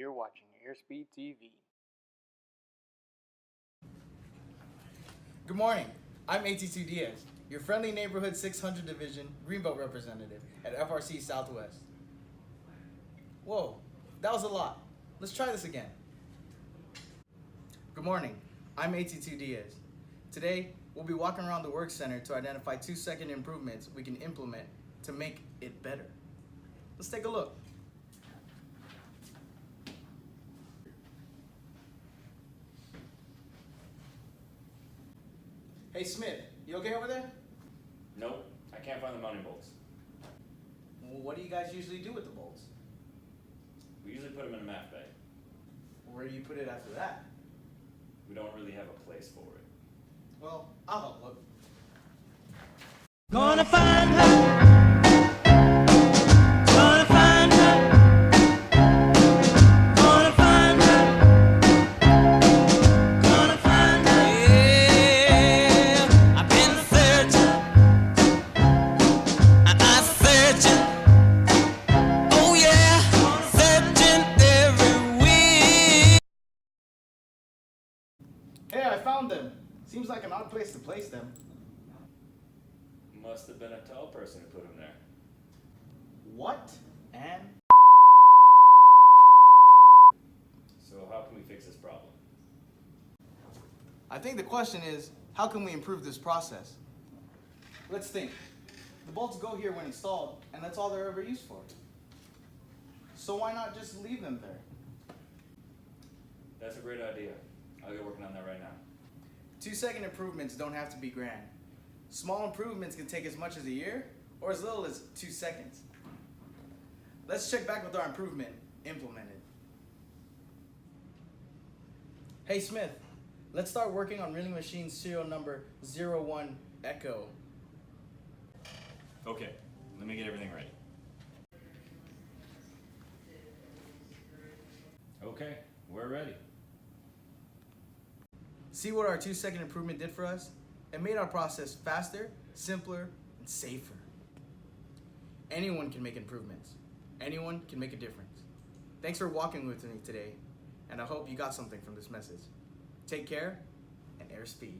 You're watching Airspeed TV. Good morning. I'm AT2 Diaz, your friendly neighborhood 600 Division Greenbelt representative at FRC Southwest. Whoa, that was a lot. Let's try this again. Good morning. I'm AT2 Diaz. Today, we'll be walking around the work center to identify 2-second improvements we can implement to make it better. Let's take a look. Hey Smith, you okay over there? Nope, I can't find the mounting bolts. Well, what do you guys usually do with the bolts? We usually put them in a math bag. Where do you put it after that? We don't really have a place for it. Well, I'll help look. Gonna find her. Gonna find her. Gonna find her. Gonna find her. Yeah, I've been searching. I'm searching. Oh yeah, searching every week. Hey, I found them. Seems like an odd place to place them. Must have been a tall person who put them there. What? And? So how can we fix this problem? I think the question is, how can we improve this process? Let's think. The bolts go here when installed, and that's all they're ever used for. So why not just leave them there? That's a great idea. I'll get working on that right now. 2-second improvements don't have to be grand. Small improvements can take as much as a year, or as little as 2 seconds. Let's check back with our improvement implemented. Hey Smith, let's start working on reeling machine serial number 01 Echo. Okay, let me get everything ready. Okay, we're ready. See what our 2-second improvement did for us? It made our process faster, simpler, and safer. Anyone can make improvements. Anyone can make a difference. Thanks for walking with me today, and I hope you got something from this message. Take care, and airspeed.